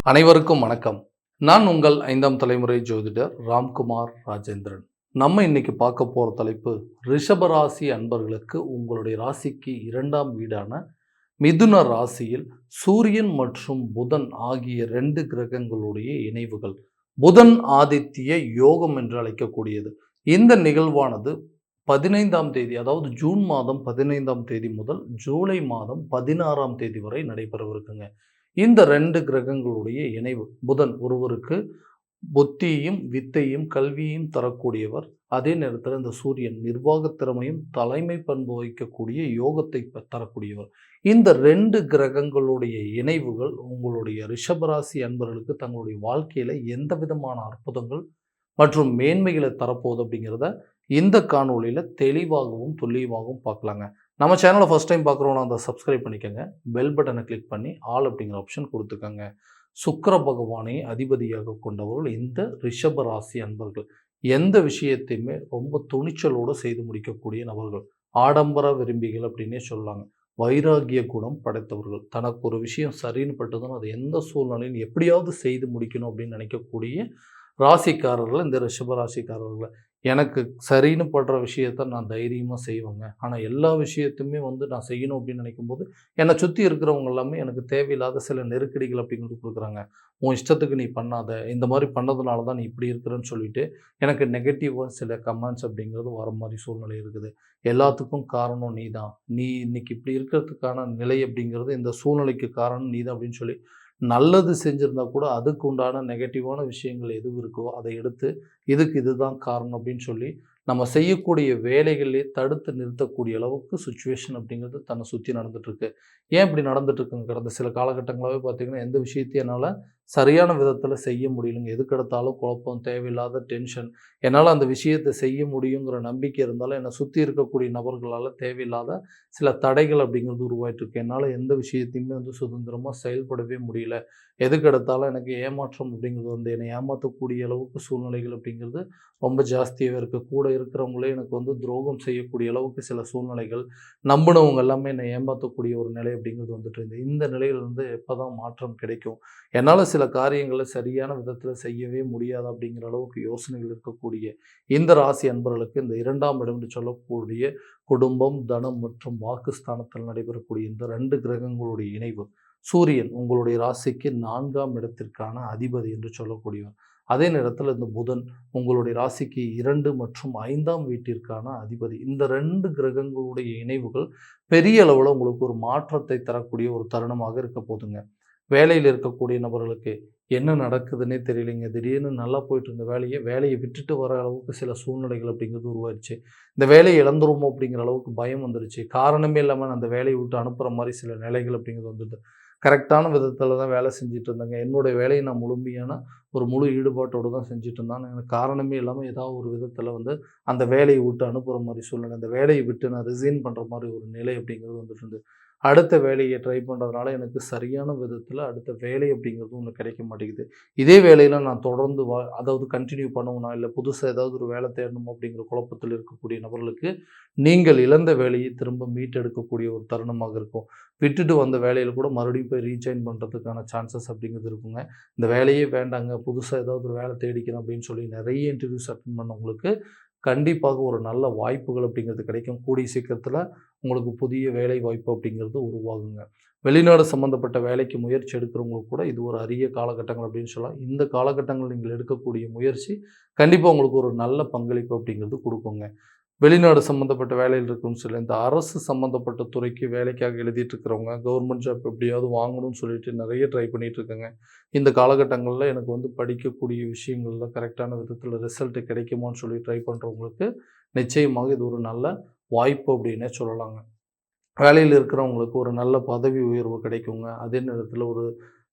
அனைவருக்கும் வணக்கம். நான் உங்கள் 5ஆம் தலைமுறை ஜோதிடர் ராம்குமார் ராஜேந்திரன். நம்ம இன்னைக்கு பார்க்க போற தலைப்பு, ரிஷபராசி அன்பர்களுக்கு உங்களுடைய ராசிக்கு 2ஆம் வீடான மிதுன ராசியில் சூரியன் மற்றும் புதன் ஆகிய 2 கிரகங்களுடைய இணைவுகள். புதன் ஆதித்ய யோகம் என்று அழைக்கக்கூடியது. இந்த நிகழ்வானது 15ஆம் தேதி, அதாவது ஜூன் மாதம் 15ஆம் தேதி முதல் ஜூலை மாதம் 16ஆம் தேதி வரை நடைபெறவிருக்குங்க. இந்த 2 கிரகங்களுடைய இணைவு. புதன் ஒருவருக்கு புத்தியையும் வித்தையும் கல்வியையும் தரக்கூடியவர். அதே நேரத்தில் இந்த சூரியன் நிர்வாகத் திறமையும் தலைமை பண்பு வகிக்கக்கூடிய யோகத்தை தரக்கூடியவர். இந்த 2 கிரகங்களுடைய இணைவுகள் உங்களுடைய ரிஷபராசி அன்பர்களுக்கு தங்களுடைய வாழ்க்கையில எந்த விதமான அற்புதங்கள் மற்றும் மேன்மைகளை தரப்போகுது அப்படிங்கிறத இந்த காணொலியில் தெளிவாகவும் துல்லியமாகவும் பார்க்கலாங்க. நம்ம சேனலை ஃபஸ்ட் டைம் பார்க்குறோன்னா அதை சப்ஸ்கிரைப் பண்ணிக்கோங்க. பெல் பட்டனை கிளிக் பண்ணி ஆல் அப்படிங்கிற ஆப்ஷன் கொடுத்துக்கோங்க. சுக்கிர பகவானை அதிபதியாக கொண்டவர்கள் இந்த ரிஷப ராசி அன்பர்கள். எந்த விஷயத்தையுமே ரொம்ப துணிச்சலோடு செய்து முடிக்கக்கூடிய நபர்கள். ஆடம்பர விரும்பிகள் அப்படின்னே சொல்லலாங்க. வைராகிய குணம் படைத்தவர்கள். தனக்கு ஒரு விஷயம் சரின்னு பட்டதுன்னு அதை எந்த சூழ்நிலையும் எப்படியாவது செய்து முடிக்கணும் அப்படின்னு நினைக்கக்கூடிய ராசிக்காரர்கள் இந்த ரிஷப ராசிக்காரர்கள். எனக்கு சரின்னு படுற விஷயத்த நான் தைரியமாக செய்வேங்க. ஆனால் எல்லா விஷயத்தையுமே நான் செய்யணும் அப்படின்னு நினைக்கும்போது என்னை சுற்றி இருக்கிறவங்க எல்லாமே எனக்கு தேவையில்லாத சில நெருக்கடிகள் அப்படிங்கிறது கொடுக்குறாங்க. உன் இஷ்டத்துக்கு நீ பண்ணாத, இந்த மாதிரி பண்ணதுனால தான் நீ இப்படி இருக்கிறன்னு சொல்லிட்டு எனக்கு நெகட்டிவாக சில கமெண்ட்ஸ் அப்படிங்கிறது வர மாதிரி சூழ்நிலை இருக்குது. எல்லாத்துக்கும் காரணம் நீ தான், நீ இன்னைக்கு இப்படி இருக்கிறதுக்கான நிலை அப்படிங்கிறது இந்த சூழ்நிலைக்கு காரணம் நீ தான் அப்படின்னு சொல்லி நல்லது செஞ்சுருந்தா கூட அதுக்கு உண்டான நெகட்டிவான விஷயங்கள் எதுவும் இருக்கோ அதை எடுத்து இதுக்கு இதுதான் காரணம் அப்படின்னு சொல்லி நம்ம செய்யக்கூடிய வேலைகளே தடுத்து நிறுத்தக்கூடிய அளவுக்கு சுச்சுவேஷன் அப்படிங்கிறது தன்னை சுற்றி நடந்துகிட்ருக்கு. ஏன் இப்படி நடந்துட்டுருக்குங்க? கடந்த சில காலகட்டங்களாகவே பார்த்திங்கன்னா எந்த விஷயத்தையும் என்னால் சரியான விதத்தில் செய்ய முடியலைங்க. எதுக்கெடுத்தாலும் குழப்பம், தேவையில்லாத டென்ஷன். என்னால் அந்த விஷயத்தை செய்ய முடியுங்கிற நம்பிக்கை இருந்தாலும் என்னை சுற்றி இருக்கக்கூடிய நபர்களால் தேவையில்லாத சில தடைகள் அப்படிங்கிறது உருவாயிட்டிருக்கு. என்னால் எந்த விஷயத்தையுமே சுதந்திரமாக செயல்படவே முடியல. எதுக்கெடுத்தாலும் எனக்கு ஏமாற்றம் அப்படிங்கிறது என்னை ஏமாற்றக்கூடிய அளவுக்கு சூழ்நிலைகள் அப்படிங்கிறது ரொம்ப ஜாஸ்தியாகவே இருக்குது. கூட இருக்கிறவங்களே எனக்கு துரோகம் செய்யக்கூடிய அளவுக்கு சில சூழ்நிலைகள், நம்பினவங்க எல்லாமே என்னை ஏமாற்றக்கூடிய ஒரு நிலை அப்படிங்கிறது வந்துட்டு இருந்தது. இந்த நிலையிலிருந்து எப்போ தான் மாற்றம் கிடைக்கும்? என்னால் சில காரியங்களை சரியான விதத்தில் செய்யவே முடியாது அப்படிங்கிற அளவுக்கு யோசனைகள் இருக்கக்கூடிய இந்த ராசி அன்பர்களுக்கு இந்த 2ஆம் இடம் என்று சொல்லக்கூடிய குடும்பம், தனம் மற்றும் வாக்குஸ்தானத்தில் நடைபெறக்கூடிய இந்த 2 கிரகங்களுடைய இணைவு. சூரியன் உங்களுடைய ராசிக்கு 4ஆம் இடத்திற்கான அதிபதி என்று சொல்லக்கூடியவர். அதே நேரத்தில் இந்த புதன் உங்களுடைய ராசிக்கு 2 மற்றும் 5ஆம் வீட்டிற்கான அதிபதி. இந்த 2 கிரகங்களுடைய இணைவுகள் பெரிய அளவில் உங்களுக்கு ஒரு மாற்றத்தை தரக்கூடிய ஒரு தருணமாக இருக்க போதுங்க. வேலையில் இருக்கக்கூடிய நபர்களுக்கு என்ன நடக்குதுன்னே தெரியலைங்க. திடீர்னு நல்லா போயிட்டு இருந்த வேலையை விட்டுட்டு வர அளவுக்கு சில சூழ்நிலைகள் அப்படிங்கிறது உருவாயிடுச்சு. இந்த வேலையை இழந்துருமோ அப்படிங்கிற அளவுக்கு பயம் வந்துருச்சு. காரணமே இல்லாமல் அந்த வேலையை விட்டு அனுப்புகிற மாதிரி சில நிலைகள் அப்படிங்கிறது வந்துட்டு கரெக்டான விதத்தில் தான் வேலை செஞ்சுட்டு இருந்தேங்க. என்னுடைய வேலையை நான் முழுமையான ஒரு முழு ஈடுபாட்டோடு தான் செஞ்சுட்டு இருந்தேன். எனக்கு காரணமே இல்லாமல் ஏதாவது ஒரு விதத்தில் அந்த வேலையை விட்டு அனுப்புகிற மாதிரி சூழ்நிலை, அந்த வேலையை விட்டு நான் ரிசைன் பண்ணுற மாதிரி ஒரு நிலை அப்படிங்கிறது வந்துட்டு இருந்தது. அடுத்த வேலையை ட்ரை பண்ணுறதுனால எனக்கு சரியான விதத்தில் அடுத்த வேலை அப்படிங்கிறது ஒன்று கிடைக்க மாட்டேங்குது. இதே வேலையில் நான் தொடர்ந்து அதாவது கண்டினியூ பண்ணணும்னா இல்லை புதுசாக ஏதாவது ஒரு வேலை தேடணும் அப்படிங்கிற குழப்பத்தில் இருக்கக்கூடிய நபர்களுக்கு நீங்கள் இழந்த வேலையை திரும்ப மீட்டெடுக்கக்கூடிய ஒரு தருணமாக இருக்கும். விட்டுட்டு வந்த வேலையில் கூட மறுபடியும் போய் ரீஜாயின் பண்ணுறதுக்கான சான்சஸ் அப்படிங்கிறது இருக்குங்க. இந்த வேலையே வேண்டாங்க, புதுசாக ஏதாவது ஒரு வேலை தேடிக்கிறேன் அப்படின்னு சொல்லி நிறைய இன்டர்வியூஸ் அட்டென்ட் பண்ணவங்களுக்கு கண்டிப்பாக ஒரு நல்ல வாய்ப்புகள் அப்படிங்கிறது கிடைக்கும். கூடிய சீக்கிரத்தில் உங்களுக்கு புதிய வேலை வாய்ப்பு அப்படிங்கிறது உருவாகுங்க. வெளிநாடு சம்மந்தப்பட்ட வேலைக்கு முயற்சி எடுக்கிறவங்களுக்கு கூட இது ஒரு அரிய காலகட்டங்கள் அப்படின்னு சொல்லலாம். இந்த காலகட்டங்கள் நீங்கள் எடுக்கக்கூடிய முயற்சி கண்டிப்பாக உங்களுக்கு ஒரு நல்ல பங்களிப்பு அப்படிங்கிறது கொடுக்குங்க. வெளிநாடு சம்மந்தப்பட்ட வேலையில் இருக்குன்னு சொல்லி இந்த அரசு சம்மந்தப்பட்ட துறைக்கு வேலைக்காக எழுதிட்டு இருக்கிறவங்க, கவர்மெண்ட் ஜாப் எப்படியாவது வாங்கணும்னு சொல்லிட்டு நிறைய ட்ரை பண்ணிட்டு இருக்காங்க. இந்த காலகட்டங்களில் எனக்கு படிக்கக்கூடிய விஷயங்கள்ல கரெக்டான விதத்தில் ரிசல்ட் கிடைக்குமான்னு சொல்லி ட்ரை பண்ணுறவங்களுக்கு நிச்சயமாக இது ஒரு நல்ல வாய்ப்பு அப்படின்னே சொல்லலாங்க. வேலையில் இருக்கிறவங்களுக்கு ஒரு நல்ல பதவி உயர்வு கிடைக்குங்க. அதே நேரத்தில் ஒரு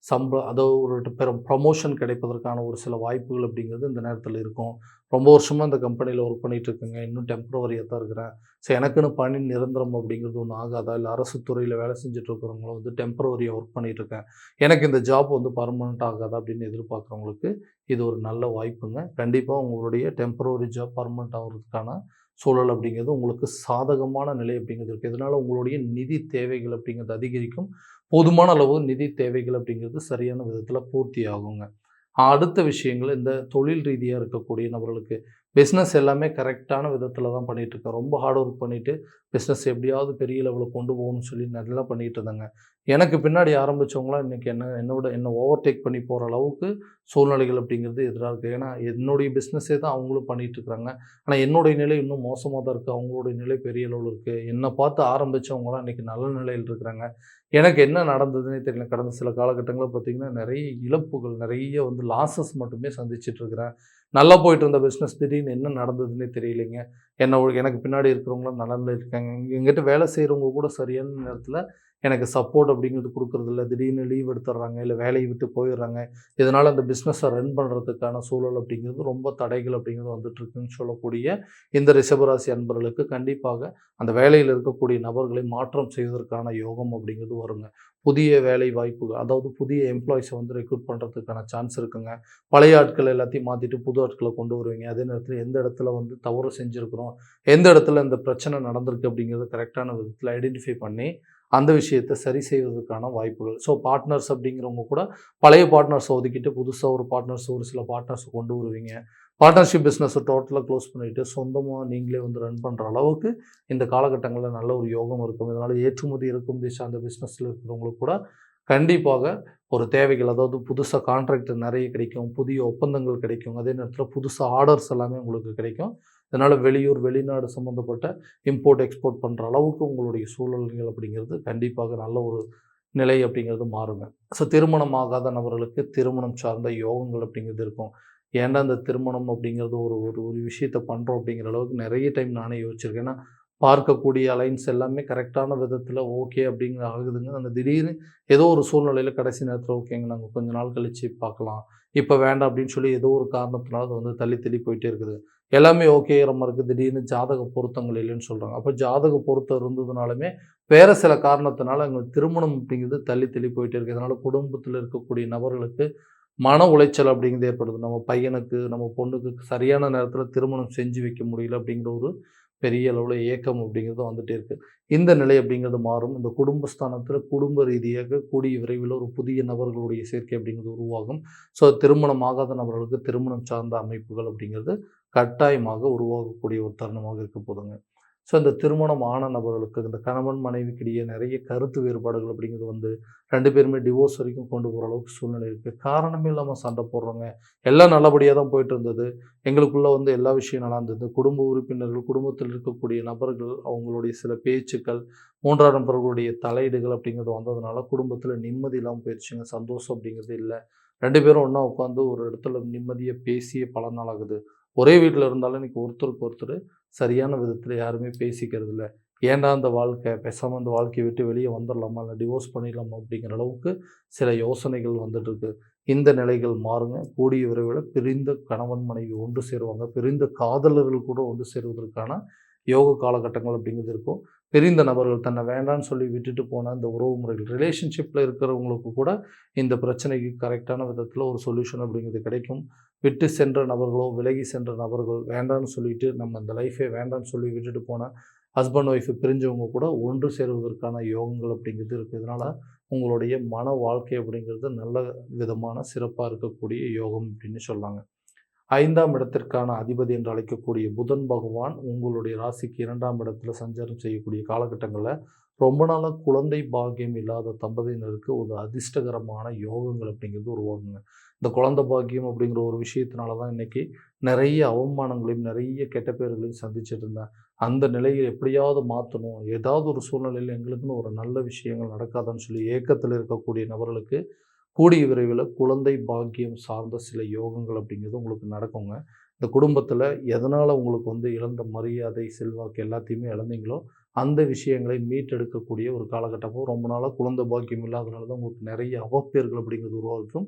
அதாவது ஒரு ப்ரமோஷன் கிடைப்பதற்கான ஒரு சில வாய்ப்புகள் அப்படிங்கிறது இந்த நேரத்தில் இருக்கும். ரொம்ப வருஷமாக இந்த கம்பெனியில் ஒர்க் பண்ணிகிட்டு இருக்குங்க, இன்னும் டெம்ப்ரவரியாக தான் இருக்கிறேன். ஸோ எனக்குன்னு பணி நிரந்தரம் அப்படிங்கிறது ஒன்று ஆகாதா? இல்லை அரசு துறையில் வேலை செஞ்சுட்டு இருக்கிறவங்களும் டெம்ப்ரவரியாக ஒர்க் பண்ணிகிட்ருக்கேன், எனக்கு இந்த ஜாப் பர்மனெண்ட் ஆகாதா அப்படின்னு எதிர்பார்க்குறவங்களுக்கு இது ஒரு நல்ல வாய்ப்புங்க. கண்டிப்பாக உங்களுடைய டெம்ப்ரவரி ஜாப் பர்மனெண்ட் ஆகிறதுக்கான சூழல் அப்படிங்கிறது உங்களுக்கு சாதகமான நிலை அப்படிங்கிறது இருக்குது. இதனால் உங்களுடைய நிதி தேவைகள் அப்படிங்கிறது அதிகரிக்கும். போதுமான அளவு நிதி தேவைகள் அப்படிங்கிறது சரியான விதத்தில் பூர்த்தி ஆகுங்க. அடுத்த விஷயங்கள் இந்த தொழில் ரீதியாக இருக்கக்கூடிய நபர்களுக்கு பிஸ்னஸ் எல்லாமே கரெக்டான விதத்தில் தான் பண்ணிகிட்ருக்கேன். ரொம்ப ஹார்ட் ஒர்க் பண்ணிவிட்டு பிஸ்னஸ் எப்படியாவது பெரிய லெவலில் கொண்டு போகணும்னு சொல்லி நல்லா பண்ணிகிட்டு இருந்தாங்க. எனக்கு பின்னாடி ஆரம்பித்தவங்களாம் இன்றைக்கி என்னை ஓவர்டேக் பண்ணி போகிற அளவுக்கு சூழ்நிலைகள் அப்படிங்கிறது எதிராக இருக்குது. ஏன்னா என்னுடைய பிஸ்னஸே தான் அவங்களும் பண்ணிகிட்ருக்குறாங்க. ஆனால் என்னுடைய நிலை இன்னும் மோசமாக தான் இருக்குது. அவங்களுடைய நிலை பெரிய அளவில் இருக்குது. என்னை பார்த்து ஆரம்பித்தவங்களாம் இன்றைக்கி நல்ல நிலையில் இருக்கிறாங்க. எனக்கு என்ன நடந்ததுன்னே தெரியல. கடந்த சில காலகட்டங்களில் பார்த்திங்கன்னா நிறைய இழப்புகள், நிறைய லாஸஸ் மட்டுமே சந்திச்சிட்ருக்கிறேன். நல்லா போயிட்டு இருந்த பிஸ்னஸ் திடீர்னு என்ன நடந்ததுன்னே தெரியலைங்க. எனக்கு பின்னாடி இருக்கிறவங்களாம் நலனில் இருக்காங்க. எங்கிட்ட வேலை செய்கிறவங்க கூட சரியான நேரத்தில் எனக்கு சப்போர்ட் அப்படிங்கிறது கொடுக்குறதில்ல. திடீர்னு லீவ் எடுத்துடுறாங்க, இல்லை வேலையை விட்டு போயிடுறாங்க. இதனால் அந்த பிஸ்னஸை ரன் பண்ணுறதுக்கான சூழல் அப்படிங்கிறது ரொம்ப தடைகள் அப்படிங்கிறது வந்துட்டுருக்குன்னு சொல்லக்கூடிய இந்த ரிஷபராசி அன்பர்களுக்கு கண்டிப்பாக அந்த வேலையில் இருக்கக்கூடிய நபர்களை மாற்றம் செய்வதற்கான யோகம் அப்படிங்கிறது வருங்க. புதிய வேலை வாய்ப்புகள், அதாவது புதிய எம்ப்ளாயிஸை ரெக்ரூட் பண்ணுறதுக்கான சான்ஸ் இருக்குங்க. பழைய ஆட்கள் எல்லாத்தையும் மாற்றிட்டு புது ஆட்களை கொண்டு வருவீங்க. அதே நேரத்தில் எந்த இடத்துல தவறு செஞ்சுருக்கிறோம், எந்த இடத்துல இந்த பிரச்சனை நடந்திருக்கு அப்படிங்கிறத கரெக்டான விதத்தில் ஐடென்டிஃபை பண்ணி அந்த விஷயத்தை சரி செய்வதற்கான வாய்ப்புகள். ஸோ பார்ட்னர்ஸ் அப்படிங்கிறவங்க கூட பழைய பார்ட்னர்ஸை ஒதுக்கிட்டு புதுசாக ஒரு சில பார்ட்னர்ஸை கொண்டு வருவீங்க. பார்ட்னர்ஷிப் பிஸ்னஸை டோட்டலாக க்ளோஸ் பண்ணிவிட்டு சொந்தமாக நீங்களே ரன் பண்ணுற அளவுக்கு இந்த காலகட்டங்களில் நல்ல ஒரு யோகம் இருக்கும். இதனால் ஏற்றுமதி இறக்குமதி சார்ந்த பிஸ்னஸில் இருக்கிறவங்களுக்கு கூட கண்டிப்பாக ஒரு தேவைகள், அதாவது புதுசாக கான்ட்ராக்ட் நிறைய கிடைக்கும், புதிய ஒப்பந்தங்கள் கிடைக்கும். அதே நேரத்தில் புதுசாக ஆர்டர்ஸ் எல்லாமே உங்களுக்கு கிடைக்கும். இதனால் வெளியூர், வெளிநாடு சம்மந்தப்பட்ட இம்போர்ட், எக்ஸ்போர்ட் பண்ணுற அளவுக்கு உங்களுடைய சூழல்கள் அப்படிங்கிறது கண்டிப்பாக நல்ல ஒரு நிலை அப்படிங்கிறது மாறுங்க. ஸோ திருமணம் ஆகாத நபர்களுக்கு திருமணம் சார்ந்த யோகங்கள் அப்படிங்கிறது இருக்கும். ஏன்டா இந்த திருமணம் அப்படிங்கிறது ஒரு ஒரு ஒரு விஷயத்தை பண்ணுறோம் அப்படிங்கிற அளவுக்கு நிறைய டைம் நானே யோசிச்சிருக்கேன். ஏன்னா பார்க்கக்கூடிய அலைன்ஸ் எல்லாமே கரெக்டான விதத்தில் ஓகே அப்படிங்கிற ஆகுதுங்க. அந்த திடீர்னு ஏதோ ஒரு சூழ்நிலையில் கடைசி நேரத்தில் ஓகேங்க நாங்கள் கொஞ்ச நாள் கழித்து பார்க்கலாம், இப்போ வேண்டாம் அப்படின்னு சொல்லி ஏதோ ஒரு காரணத்தினால அது தள்ளி தள்ளி போயிட்டே இருக்குது. எல்லாமே ஓகேங்கிற மாதிரி இருக்குது. திடீர்னு ஜாதக பொருத்தங்கள் இல்லைன்னு சொல்கிறாங்க. அப்போ ஜாதக பொருத்தம் இருந்ததுனாலுமே வேறு சில காரணத்தினால அங்கே திருமணம் அப்படிங்கிறது தள்ளி தள்ளி போயிட்டே இருக்குது. இதனால் குடும்பத்தில் இருக்கக்கூடிய நபர்களுக்கு மன உளைச்சல் அப்படிங்கிறது ஏற்படுது. நம்ம பையனுக்கு, நம்ம பொண்ணுக்கு சரியான நேரத்தில் திருமணம் செஞ்சு வைக்க முடியல அப்படிங்கிற ஒரு பெரிய அளவில் ஏக்கம் அப்படிங்கிறது வந்துகிட்டே இருக்குது. இந்த நிலை அப்படிங்கிறது மாறும். இந்த குடும்பஸ்தானத்தில் குடும்ப ரீதியாக கூடிய விரைவில் ஒரு புதிய நபர்களுடைய சேர்க்கை அப்படிங்கிறது உருவாகும். ஸோ திருமணம் ஆகாத நபர்களுக்கு திருமணம் சார்ந்த அமைப்புகள் அப்படிங்கிறது கட்டாயமாக உருவாகக்கூடிய ஒரு தருணமாக இருக்க போதுங்க. ஸோ இந்த திருமணம் ஆன நபர்களுக்கு இந்த கணவன் மனைவிக்கிடையே நிறைய கருத்து வேறுபாடுகள் அப்படிங்கிறது 2 பேருமே டிவோர்ஸ் வரைக்கும் கொண்டு போகிற அளவுக்கு சூழ்நிலை இருக்குது. காரணமே இல்லாமல் சண்டை போடுறோங்க. எல்லாம் நல்லபடியாக தான் போயிட்டு இருந்தது. எங்களுக்குள்ளே எல்லா விஷயம் நல்லா இருந்தது. குடும்ப உறுப்பினர்கள், குடும்பத்தில் இருக்கக்கூடிய நபர்கள், அவங்களுடைய சில பேச்சுக்கள், 3ஆம் நபர்களுடைய தலையீடுகள் அப்படிங்கிறது வந்ததுனால குடும்பத்தில் நிம்மதி இல்லாமல் போயிடுச்சுங்க. சந்தோஷம் அப்படிங்கிறது இல்லை. 2 பேரும் ஒன்றா உட்காந்து ஒரு இடத்துல நிம்மதியாக பேசிய பல நாள் ஆகுது. ஒரே வீட்டில் இருந்தாலும் இன்றைக்கி ஒருத்தருக்கு ஒருத்தர் சரியான விதத்தில் யாருமே பேசிக்கிறது இல்லை. ஏன்டா அந்த வாழ்க்கை, பேசாமல் அந்த வாழ்க்கையை விட்டு வெளியே வந்துடலாமா, இல்லை டிவோர்ஸ் பண்ணிடலாமா அப்படிங்கிற அளவுக்கு சில யோசனைகள் வந்துட்டுருக்கு. இந்த நிலைகள் மாறுங்க. கூடிய விரைவில் பிரிந்த கணவன் மனைவி ஒன்று சேருவாங்க. பிரிந்த காதலர்கள் கூட ஒன்று சேருவதற்கான யோக காலகட்டங்கள் அப்படிங்கிறது இருக்கும். பிரிந்த நபர்கள் தன்னை வேண்டான்னு சொல்லி விட்டுட்டு போன இந்த உறவு முறைகள், ரிலேஷன்ஷிப்பில் இருக்கிறவங்களுக்கு கூட இந்த பிரச்சனைக்கு கரெக்டான விதத்தில் ஒரு சொல்யூஷன் அப்படிங்கிறது கிடைக்கும். விட்டு சென்ற நபர்களோ, விலகி சென்ற நபர்கள் வேண்டான்னு சொல்லிட்டு நம்ம இந்த லைஃபே வேண்டான்னு சொல்லி விட்டுட்டு போன ஹஸ்பண்ட் ஒய்ஃபு பிரிஞ்சவங்க கூட ஒன்று சேருவதற்கான யோகங்கள் அப்படிங்கிறது இருக்குது. இதனால் உங்களுடைய மன வாழ்க்கை அப்படிங்கிறது நல்ல விதமான சிறப்பாக இருக்கக்கூடிய யோகம் அப்படின்னு சொல்லாங்க. 5ஆம் இடத்திற்கான அதிபதி என்று அழைக்கக்கூடிய புதன் பகவான் உங்களுடைய ராசிக்கு 2ஆம் இடத்துல சஞ்சாரம் செய்யக்கூடிய காலகட்டங்களில் ரொம்ப நாளாக குழந்தை பாக்கியம் இல்லாத தம்பதியினருக்கு ஒரு அதிர்ஷ்டகரமான யோகங்கள் அப்படிங்கிறது உருவாகுங்க. இந்த குழந்தை பாக்கியம் அப்படிங்கிற ஒரு விஷயத்தினால தான் இன்றைக்கி நிறைய அவமானங்களையும் நிறைய கெட்ட பேர்களையும் சந்திச்சுட்டு இருந்தேன். அந்த நிலையை எப்படியாவது மாற்றணும், ஏதாவது ஒரு சூழ்நிலையில் எங்களுக்குன்னு ஒரு நல்ல விஷயங்கள் நடக்காதான்னு சொல்லி ஏக்கத்தில் இருக்கக்கூடிய நபர்களுக்கு கூடிய விரைவில் குழந்தை பாக்கியம் சார்ந்த சில யோகங்கள் அப்படிங்கிறது உங்களுக்கு நடக்குங்க. இந்த குடும்பத்தில் எதனால் உங்களுக்கு இழந்த மரியாதை, செல்வாக்கு எல்லாத்தையுமே இழந்தீங்களோ அந்த விஷயங்களை மீட்டெடுக்கக்கூடிய ஒரு காலகட்டமும், ரொம்ப நாளாக குழந்தை பாக்கியம் இல்லாதனால தான் உங்களுக்கு நிறைய அவப்பேர்கள் அப்படிங்கிறது உருவாக்கும்.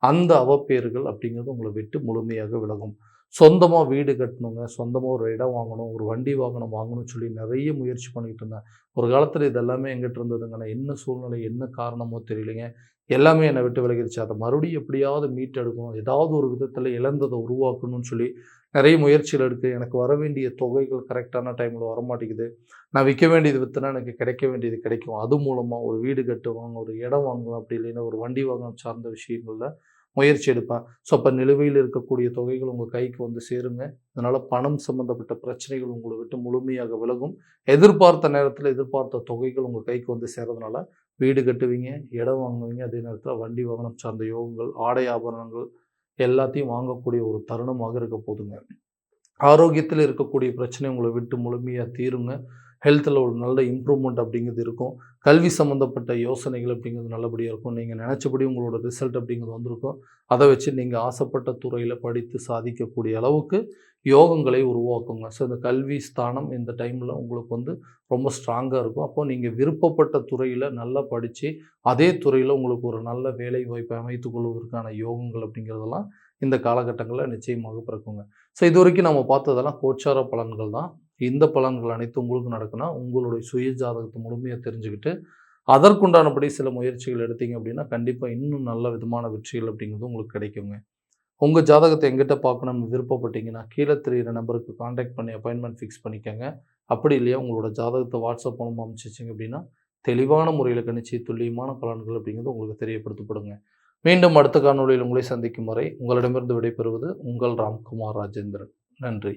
அந்த அவப்பேறுகள் அப்படிங்கிறது உங்களை விட்டு முழுமையாக விலகும். சொந்தமாக வீடு கட்டணுங்க, சொந்தமாக ஒரு இடம் வாங்கணும், ஒரு வண்டி வாகனம் வாங்கணும்னு சொல்லி நிறைய முயற்சி பண்ணிகிட்டு இருந்தேன். ஒரு காலத்தில் இதெல்லாமே எங்கிட்ட இருந்ததுங்க. நான் என்ன சூழ்நிலை, என்ன காரணமோ தெரியலைங்க, எல்லாமே என்னை விட்டு விலகிடுச்சு. அதை மறுபடியும் எப்படியாவது மீட்டெடுக்கணும், ஏதாவது ஒரு விதத்தில் இழந்ததை உருவாக்கணும்னு சொல்லி நிறைய முயற்சிகள் இருக்குது, எனக்கு வர வேண்டிய தொகைகள் கரெக்டான டைமில் வரமாட்டேங்குது, நான் விற்க வேண்டியது விற்றுனா எனக்கு கிடைக்க வேண்டியது கிடைக்கும், அது மூலமாக ஒரு வீடு கட்டுவாங்க, ஒரு இடம் வாங்குவேன், அப்படி இல்லைன்னா ஒரு வண்டி வாகனம் சார்ந்த விஷயங்களில் முயற்சி எடுப்பேன். ஸோ அப்போ நிலுவையில் இருக்கக்கூடிய தொகைகள் உங்கள் கைக்கு வந்து சேருங்க. அதனால் பணம் சம்மந்தப்பட்ட பிரச்சனைகள் உங்களை விட்டு முழுமையாக விலகும். எதிர்பார்த்த நேரத்தில் எதிர்பார்த்த தொகைகள் உங்கள் கைக்கு வந்து சேர்றதுனால வீடு கட்டுவீங்க, இடம் வாங்குவீங்க, அதே நேரத்தில் வண்டி வாகனம் சார்ந்த யோகங்கள், ஆடை ஆபரணங்கள் எல்லாத்தையும் வாங்கக்கூடிய ஒரு தருணமாக இருக்க போதுங்க. ஆரோக்கியத்தில் இருக்கக்கூடிய பிரச்சனை உங்களை விட்டு முழுமையாக தீருங்க. ஹெல்த்தில் ஒரு நல்ல இம்ப்ரூவ்மெண்ட் அப்படிங்கிறது இருக்கும். கல்வி சம்மந்தப்பட்ட யோசனைகள் அப்படிங்கிறது நல்லபடியாக இருக்கும். நீங்கள் நினச்சபடி உங்களோட ரிசல்ட் அப்படிங்கிறது வந்திருக்கும். அதை வச்சு நீங்கள் ஆசைப்பட்ட துறையில் படித்து சாதிக்கக்கூடிய அளவுக்கு யோகங்களை உருவாக்குங்க. ஸோ இந்த கல்வி ஸ்தானம் இந்த டைமில் உங்களுக்கு வந்து ரொம்ப ஸ்ட்ராங்காக இருக்கும். அப்போது நீங்கள் விருப்பப்பட்ட துறையில் நல்லா படித்து அதே துறையில் உங்களுக்கு ஒரு நல்ல வேலை வாய்ப்பை அமைத்துக் கொள்வதற்கான யோகங்கள் அப்படிங்கிறதெல்லாம் இந்த காலகட்டங்களில் நிச்சயமாக பிறக்குங்க. ஸோ இதுவரைக்கும் நம்ம பார்த்ததெல்லாம் கோச்சார பலன்கள் தான். இந்த பலன்கள் அனைத்தும் உங்களுக்கு நடக்குன்னா, உங்களுடைய சுய ஜாதகத்தை முழுமையாக தெரிஞ்சுக்கிட்டு, அதற்குண்டானபடி சில முயற்சிகள் எடுத்தீங்க அப்படின்னா, கண்டிப்பாக இன்னும் நல்ல விதமான வெற்றிகள் அப்படிங்கிறது உங்களுக்கு கிடைக்குங்க. உங்கள் ஜாதகத்தை எங்கிட்ட பார்க்கணும்னு விருப்பப்பட்டீங்கன்னா, கீழே தெரியிற நம்பருக்கு கான்டாக்ட் பண்ணி அப்பாயின்மெண்ட் ஃபிக்ஸ் பண்ணிக்கங்க. அப்படி இல்லையா உங்களோட ஜாதகத்தை வாட்ஸ்அப் மூலமாக அனுப்பிச்சிங்க அப்படின்னா, தெளிவான முறையில் கணிச்சு துல்லியமான பலன்கள் அப்படிங்கிறது உங்களுக்கு தெரியப்படுத்தப்படுங்க. மீண்டும் அடுத்த காணொளியில் உங்களை சந்திக்கும் வரை உங்களிடமிருந்து விடைபெறுவது உங்கள் ராம்குமார் ராஜேந்திரன். நன்றி.